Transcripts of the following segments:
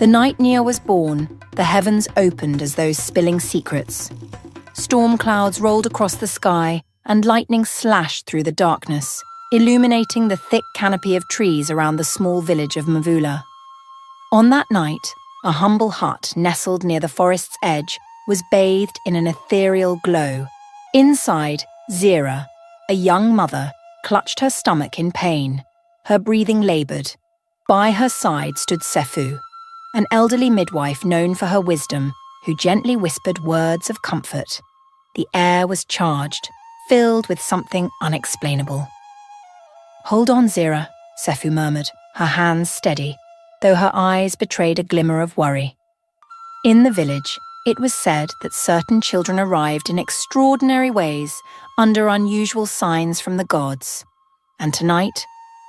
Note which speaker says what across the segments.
Speaker 1: The night Nia was born, the heavens opened as though spilling secrets. Storm clouds rolled across the sky and lightning slashed through the darkness, illuminating the thick canopy of trees around the small village of Mvula. On that night, a humble hut nestled near the forest's edge was bathed in an ethereal glow. Inside, Zira, a young mother, clutched her stomach in pain. Her breathing laboured. By her side stood Sefu, an elderly midwife known for her wisdom, who gently whispered words of comfort. The air was charged, filled with something unexplainable. "Hold on, Zira," Sefu murmured, her hands steady, though her eyes betrayed a glimmer of worry. In the village, it was said that certain children arrived in extraordinary ways under unusual signs from the gods. And tonight,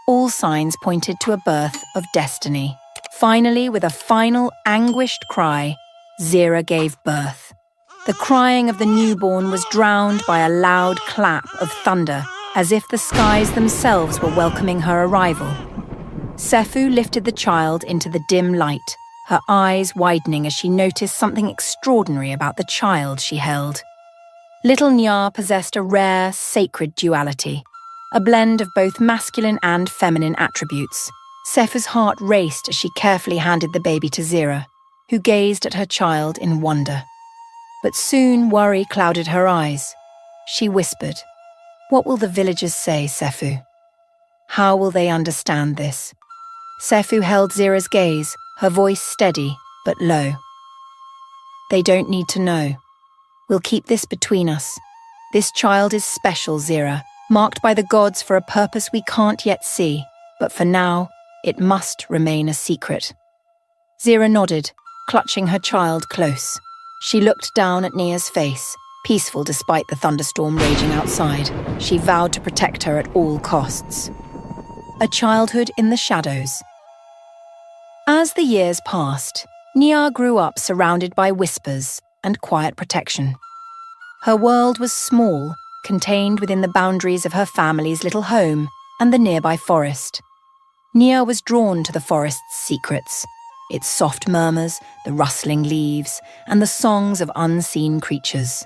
Speaker 1: all signs pointed to a birth of destiny. Finally, with a final anguished cry, Zira gave birth. The crying of the newborn was drowned by a loud clap of thunder, as if the skies themselves were welcoming her arrival. Sefu lifted the child into the dim light, her eyes widening as she noticed something extraordinary about the child she held. Little Nya possessed a rare, sacred duality, a blend of both masculine and feminine attributes. Sefu's heart raced as she carefully handed the baby to Zira, who gazed at her child in wonder. But soon worry clouded her eyes. She whispered, "What will the villagers say, Sefu? How will they understand this?" Sefu held Zira's gaze, her voice steady but low. "They don't need to know. We'll keep this between us. This child is special, Zira, marked by the gods for a purpose we can't yet see, but for now, it must remain a secret." Zira nodded, clutching her child close. She looked down at Nia's face, peaceful despite the thunderstorm raging outside. She vowed to protect her at all costs. A childhood in the shadows. As the years passed, Nia grew up surrounded by whispers and quiet protection. Her world was small, contained within the boundaries of her family's little home and the nearby forest. Nia was drawn to the forest's secrets, its soft murmurs, the rustling leaves, and the songs of unseen creatures.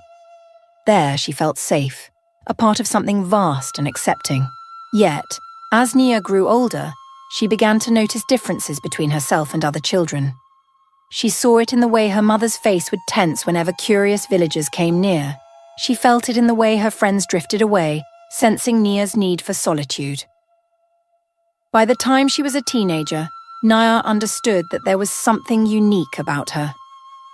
Speaker 1: There she felt safe, a part of something vast and accepting. Yet, as Nia grew older, she began to notice differences between herself and other children. She saw it in the way her mother's face would tense whenever curious villagers came near. She felt it in the way her friends drifted away, sensing Nia's need for solitude. By the time she was a teenager, Nia understood that there was something unique about her.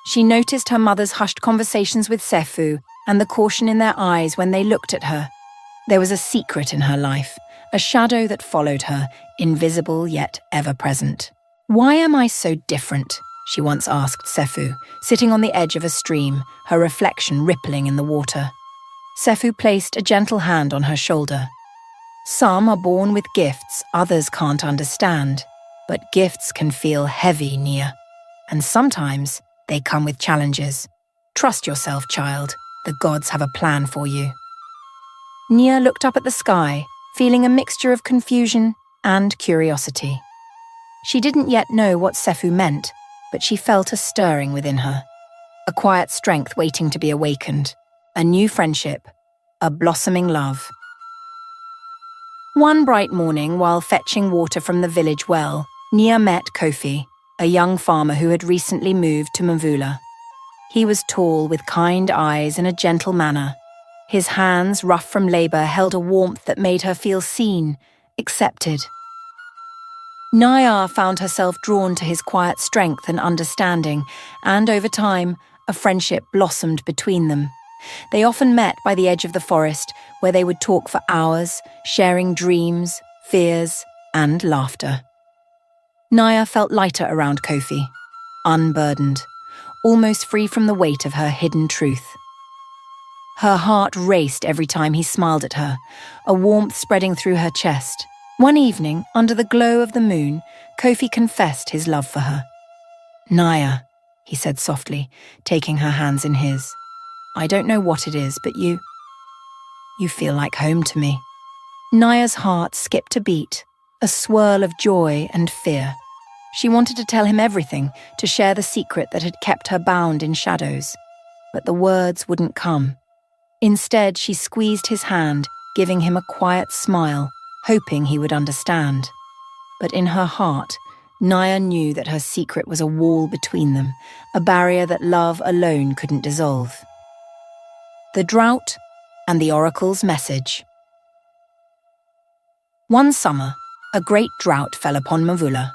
Speaker 1: She noticed her mother's hushed conversations with Sefu and the caution in their eyes when they looked at her. There was a secret in her life, a shadow that followed her, invisible yet ever-present. "Why am I so different?" she once asked Sefu, sitting on the edge of a stream, her reflection rippling in the water. Sefu placed a gentle hand on her shoulder. "Some are born with gifts others can't understand, but gifts can feel heavy, Nia, and sometimes they come with challenges. Trust yourself, child. The gods have a plan for you." Nia looked up at the sky, feeling a mixture of confusion and curiosity. She didn't yet know what Sefu meant, but she felt a stirring within her, a quiet strength waiting to be awakened, a new friendship, a blossoming love. One bright morning, while fetching water from the village well, Nia met Kofi, a young farmer who had recently moved to Mvula. He was tall, with kind eyes and a gentle manner. His hands, rough from labour, held a warmth that made her feel seen, accepted. Nia found herself drawn to his quiet strength and understanding, and over time, a friendship blossomed between them. They often met by the edge of the forest, where they would talk for hours, sharing dreams, fears, and laughter. Nia felt lighter around Kofi, unburdened, almost free from the weight of her hidden truth. Her heart raced every time he smiled at her, a warmth spreading through her chest. One evening, under the glow of the moon, Kofi confessed his love for her. "Nia," he said softly, taking her hands in his. "I don't know what it is, but you feel like home to me." Nia's heart skipped a beat, a swirl of joy and fear. She wanted to tell him everything, to share the secret that had kept her bound in shadows. But the words wouldn't come. Instead, she squeezed his hand, giving him a quiet smile, hoping he would understand. But in her heart, Naya knew that her secret was a wall between them, a barrier that love alone couldn't dissolve. The Drought and the Oracle's Message. One summer, a great drought fell upon Mavula.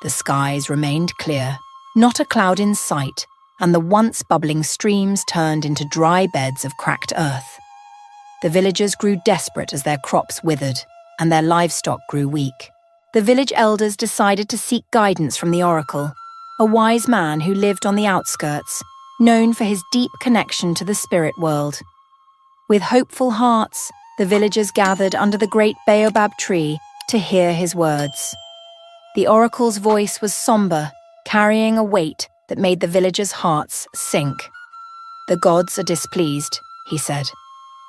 Speaker 1: The skies remained clear, not a cloud in sight, and the once bubbling streams turned into dry beds of cracked earth. The villagers grew desperate as their crops withered, and their livestock grew weak. The village elders decided to seek guidance from the oracle, a wise man who lived on the outskirts, known for his deep connection to the spirit world. With hopeful hearts, the villagers gathered under the great baobab tree to hear his words. The oracle's voice was somber, carrying a weight that made the villagers' hearts sink. "The gods are displeased," he said.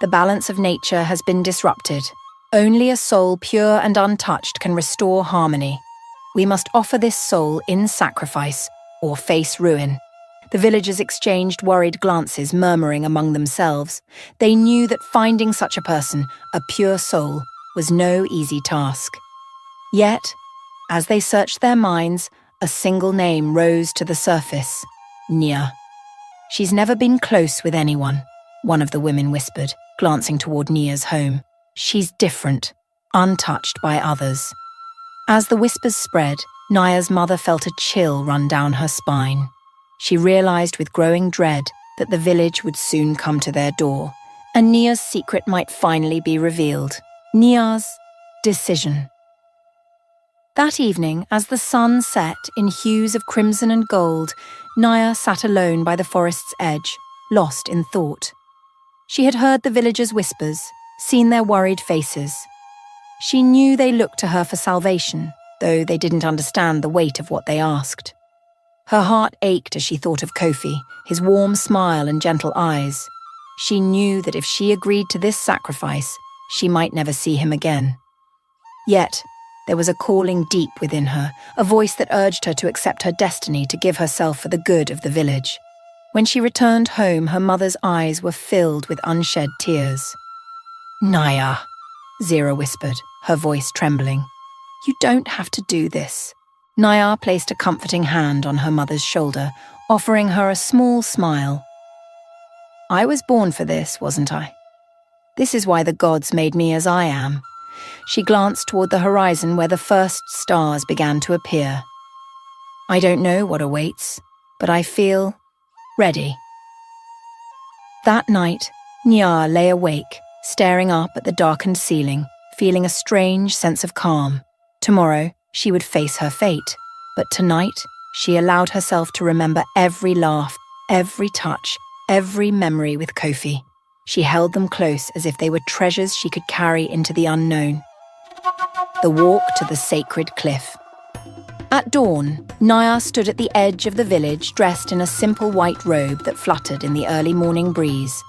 Speaker 1: "The balance of nature has been disrupted. Only a soul pure and untouched can restore harmony. We must offer this soul in sacrifice or face ruin." The villagers exchanged worried glances, murmuring among themselves. They knew that finding such a person, a pure soul, was no easy task. Yet, as they searched their minds, a single name rose to the surface: Nia. "She's never been close with anyone," one of the women whispered, glancing toward Nia's home. "She's different, untouched by others." As the whispers spread, Nia's mother felt a chill run down her spine. She realized with growing dread that the village would soon come to their door, and Nia's secret might finally be revealed. Nia's decision. That evening, as the sun set in hues of crimson and gold, Nia sat alone by the forest's edge, lost in thought. She had heard the villagers' whispers, seen their worried faces. She knew they looked to her for salvation, though they didn't understand the weight of what they asked. Her heart ached as she thought of Kofi, his warm smile and gentle eyes. She knew that if she agreed to this sacrifice, she might never see him again. Yet, there was a calling deep within her, a voice that urged her to accept her destiny to give herself for the good of the village. When she returned home, her mother's eyes were filled with unshed tears. "Naya," Zira whispered, her voice trembling. "You don't have to do this." Naya placed a comforting hand on her mother's shoulder, offering her a small smile. "I was born for this, wasn't I? This is why the gods made me as I am." She glanced toward the horizon where the first stars began to appear. "I don't know what awaits, but I feel ready." That night, Nia lay awake, staring up at the darkened ceiling, feeling a strange sense of calm. Tomorrow, she would face her fate, but tonight, she allowed herself to remember every laugh, every touch, every memory with Kofi. She held them close as if they were treasures she could carry into the unknown. The walk to the sacred cliff. At dawn, Naya stood at the edge of the village dressed in a simple white robe that fluttered in the early morning breeze.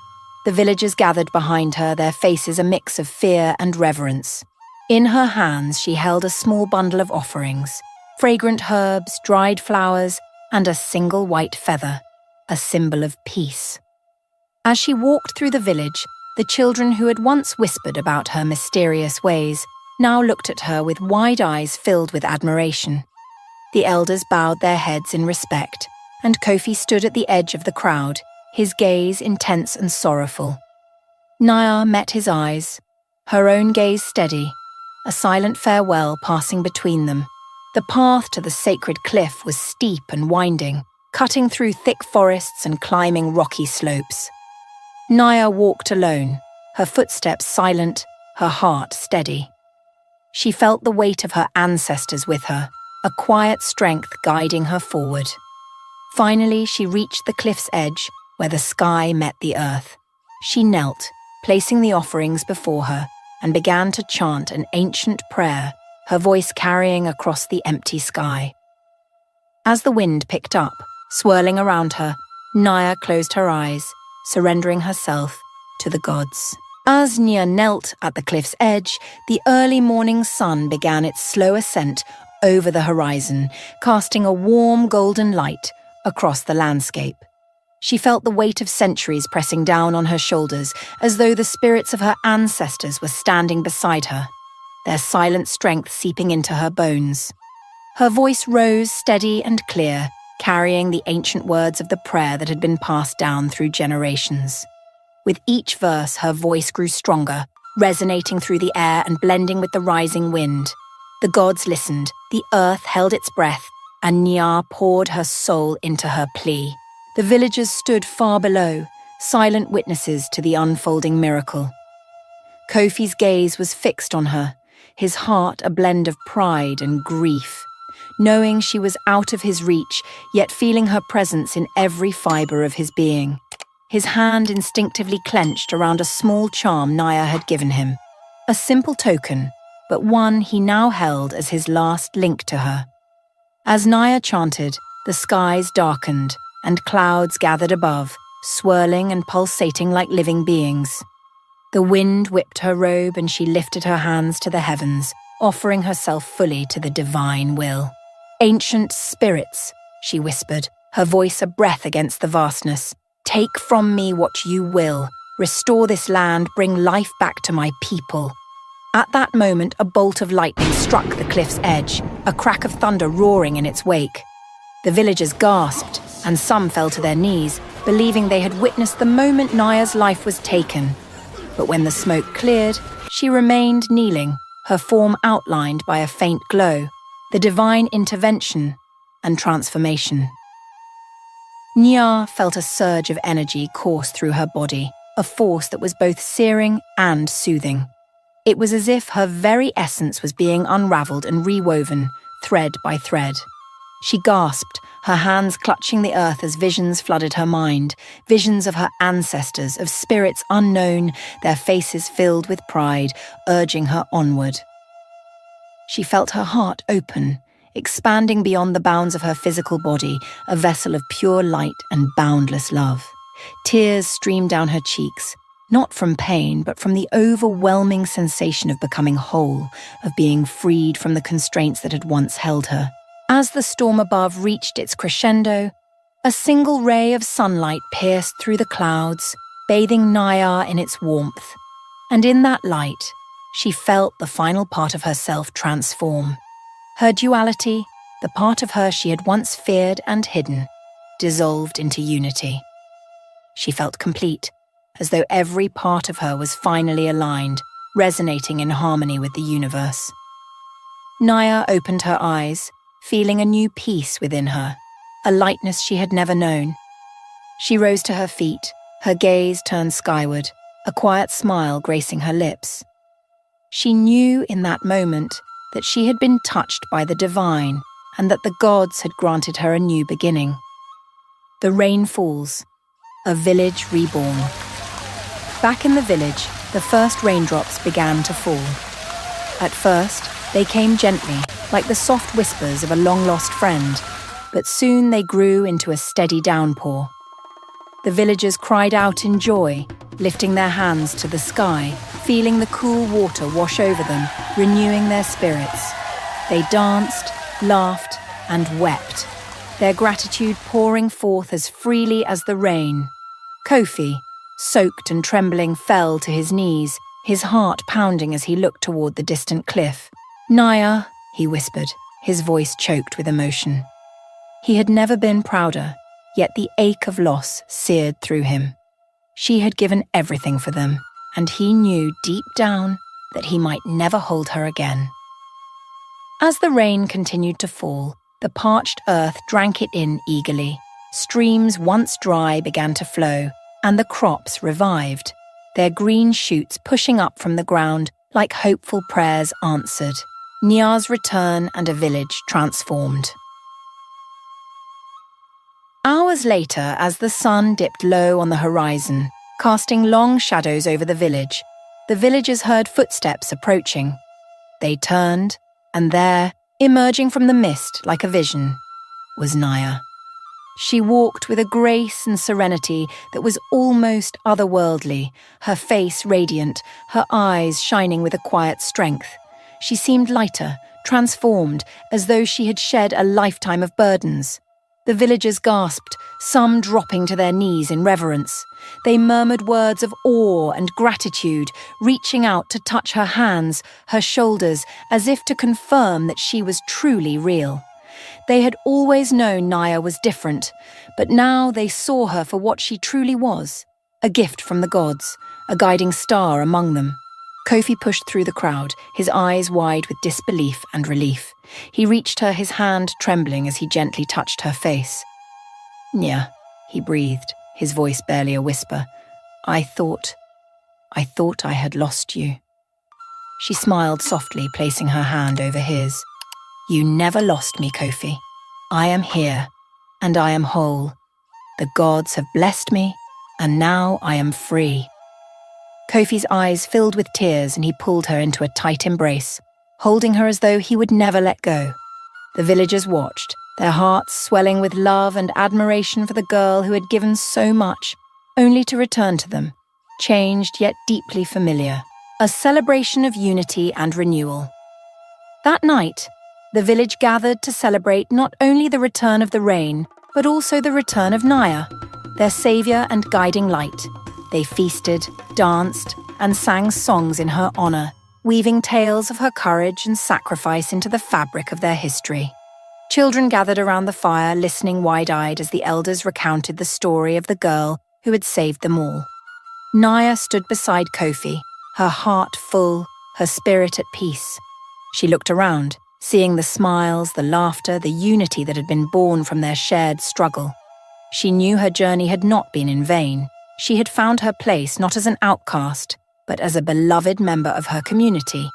Speaker 1: The villagers gathered behind her, their faces a mix of fear and reverence. In her hands, she held a small bundle of offerings, fragrant herbs, dried flowers, and a single white feather, a symbol of peace. As she walked through the village, the children who had once whispered about her mysterious ways now looked at her with wide eyes filled with admiration. The elders bowed their heads in respect, and Kofi stood at the edge of the crowd, his gaze intense and sorrowful. Naya met his eyes, her own gaze steady, a silent farewell passing between them. The path to the sacred cliff was steep and winding, cutting through thick forests and climbing rocky slopes. Naya walked alone, her footsteps silent, her heart steady. She felt the weight of her ancestors with her, a quiet strength guiding her forward. Finally, she reached the cliff's edge, where the sky met the earth. She knelt, placing the offerings before her, and began to chant an ancient prayer, her voice carrying across the empty sky. As the wind picked up, swirling around her, Naya closed her eyes, surrendering herself to the gods. As Nia knelt at the cliff's edge, the early morning sun began its slow ascent over the horizon, casting a warm golden light across the landscape. She felt the weight of centuries pressing down on her shoulders, as though the spirits of her ancestors were standing beside her, their silent strength seeping into her bones. Her voice rose steady and clear, carrying the ancient words of the prayer that had been passed down through generations. With each verse, her voice grew stronger, resonating through the air and blending with the rising wind. The gods listened, the earth held its breath, and Nya poured her soul into her plea. The villagers stood far below, silent witnesses to the unfolding miracle. Kofi's gaze was fixed on her, his heart a blend of pride and grief. Knowing she was out of his reach, yet feeling her presence in every fibre of his being. His hand instinctively clenched around a small charm Nya had given him. A simple token, but one he now held as his last link to her. As Nya chanted, the skies darkened, and clouds gathered above, swirling and pulsating like living beings. The wind whipped her robe and she lifted her hands to the heavens, offering herself fully to the divine will. "Ancient spirits," she whispered, her voice a breath against the vastness. "Take from me what you will. Restore this land, bring life back to my people." At that moment, a bolt of lightning struck the cliff's edge, a crack of thunder roaring in its wake. The villagers gasped, and some fell to their knees, believing they had witnessed the moment Nya's life was taken. But when the smoke cleared, she remained kneeling, her form outlined by a faint glow, the divine intervention and transformation. Nya felt a surge of energy course through her body, a force that was both searing and soothing. It was as if her very essence was being unraveled and rewoven, thread by thread. She gasped, her hands clutching the earth as visions flooded her mind, visions of her ancestors, of spirits unknown, their faces filled with pride, urging her onward. She felt her heart open, expanding beyond the bounds of her physical body, a vessel of pure light and boundless love. Tears streamed down her cheeks, not from pain, but from the overwhelming sensation of becoming whole, of being freed from the constraints that had once held her. As the storm above reached its crescendo, a single ray of sunlight pierced through the clouds, bathing Nya in its warmth. And in that light, she felt the final part of herself transform. Her duality, the part of her she had once feared and hidden, dissolved into unity. She felt complete, as though every part of her was finally aligned, resonating in harmony with the universe. Nya opened her eyes, feeling a new peace within her, a lightness she had never known. She rose to her feet, her gaze turned skyward, a quiet smile gracing her lips. She knew in that moment that she had been touched by the divine and that the gods had granted her a new beginning. The rain falls, a village reborn. Back in the village, the first raindrops began to fall. At first, they came gently, like the soft whispers of a long-lost friend, but soon they grew into a steady downpour. The villagers cried out in joy, lifting their hands to the sky, feeling the cool water wash over them, renewing their spirits. They danced, laughed, and wept, their gratitude pouring forth as freely as the rain. Kofi, soaked and trembling, fell to his knees, his heart pounding as he looked toward the distant cliff. "Nya," he whispered, his voice choked with emotion. He had never been prouder, yet the ache of loss seared through him. She had given everything for them, and he knew deep down that he might never hold her again. As the rain continued to fall, the parched earth drank it in eagerly. Streams once dry began to flow, and the crops revived, their green shoots pushing up from the ground like hopeful prayers answered. Nya's return and a village transformed. Hours later, as the sun dipped low on the horizon, casting long shadows over the villagers heard footsteps approaching. They turned, and there, emerging from the mist like a vision, was Nya. She walked with a grace and serenity that was almost otherworldly, her face radiant, her eyes shining with a quiet strength. She seemed lighter, transformed as though she had shed a lifetime of burdens. The villagers gasped, some dropping to their knees in reverence. They murmured words of awe and gratitude, reaching out to touch her hands, her shoulders, as if to confirm that she was truly real. They had always known Naya was different, but now they saw her for what she truly was, a gift from the gods, a guiding star among them. Kofi pushed through the crowd, his eyes wide with disbelief and relief. He reached her, his hand trembling as he gently touched her face. "Nya," he breathed, his voice barely a whisper. I thought I had lost you." She smiled softly, placing her hand over his. "You never lost me, Kofi. I am here, and I am whole. The gods have blessed me, and now I am free." Kofi's eyes filled with tears and he pulled her into a tight embrace, holding her as though he would never let go. The villagers watched, their hearts swelling with love and admiration for the girl who had given so much, only to return to them, changed yet deeply familiar, a celebration of unity and renewal. That night, the village gathered to celebrate not only the return of the rain, but also the return of Naya, their savior and guiding light. They feasted, danced, and sang songs in her honor, weaving tales of her courage and sacrifice into the fabric of their history. Children gathered around the fire, listening wide-eyed as the elders recounted the story of the girl who had saved them all. Naya stood beside Kofi, her heart full, her spirit at peace. She looked around, seeing the smiles, the laughter, the unity that had been born from their shared struggle. She knew her journey had not been in vain. She had found her place not as an outcast, but as a beloved member of her community.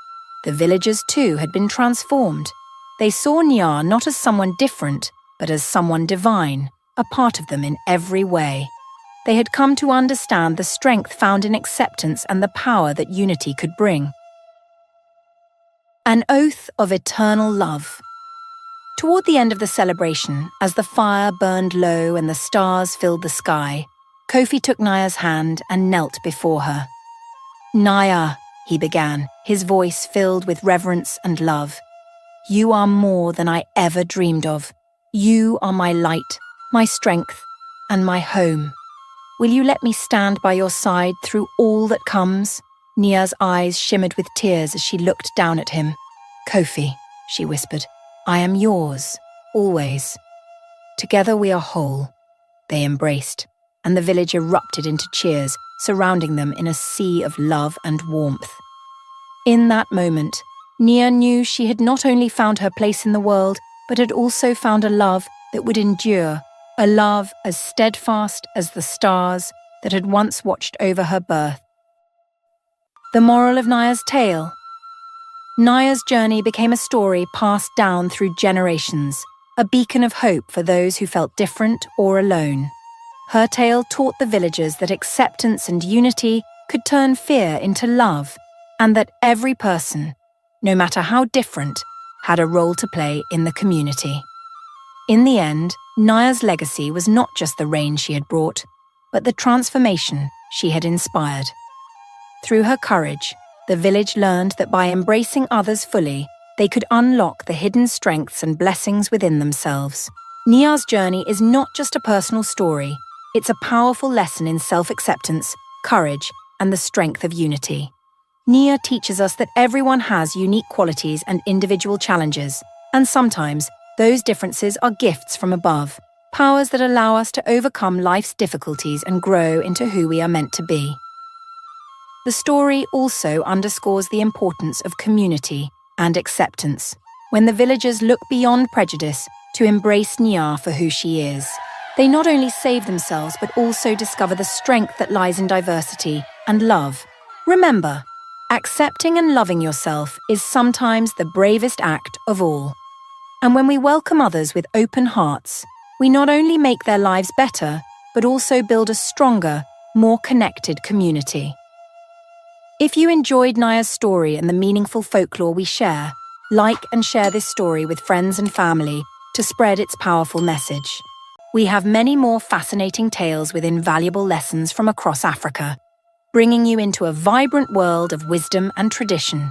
Speaker 1: The villagers, too, had been transformed. They saw Nya not as someone different, but as someone divine, a part of them in every way. They had come to understand the strength found in acceptance and the power that unity could bring. An oath of eternal love. Toward the end of the celebration, as the fire burned low and the stars filled the sky, Kofi took Naya's hand and knelt before her. "Naya," he began, his voice filled with reverence and love. "You are more than I ever dreamed of. You are my light, my strength, and my home. Will you let me stand by your side through all that comes?" Nia's eyes shimmered with tears as she looked down at him. "Kofi," she whispered, "I am yours, always. Together we are whole." They embraced, and the village erupted into cheers, surrounding them in a sea of love and warmth. In that moment, Nia knew she had not only found her place in the world, but had also found a love that would endure, a love as steadfast as the stars that had once watched over her birth. The moral of Naya's tale. Naya's journey became a story passed down through generations, a beacon of hope for those who felt different or alone. Her tale taught the villagers that acceptance and unity could turn fear into love, and that every person, no matter how different, had a role to play in the community. In the end, Naya's legacy was not just the rain she had brought, but the transformation she had inspired. Through her courage, the village learned that by embracing others fully, they could unlock the hidden strengths and blessings within themselves. Nia's journey is not just a personal story, it's a powerful lesson in self-acceptance, courage, and the strength of unity. Nia teaches us that everyone has unique qualities and individual challenges, and sometimes those differences are gifts from above, powers that allow us to overcome life's difficulties and grow into who we are meant to be. The story also underscores the importance of community and acceptance, when the villagers look beyond prejudice to embrace Nia for who she is. They not only save themselves but also discover the strength that lies in diversity and love. Remember, accepting and loving yourself is sometimes the bravest act of all. And when we welcome others with open hearts, we not only make their lives better, but also build a stronger, more connected community. If you enjoyed Naya's story and the meaningful folklore we share, like and share this story with friends and family to spread its powerful message. We have many more fascinating tales with invaluable lessons from across Africa, bringing you into a vibrant world of wisdom and tradition.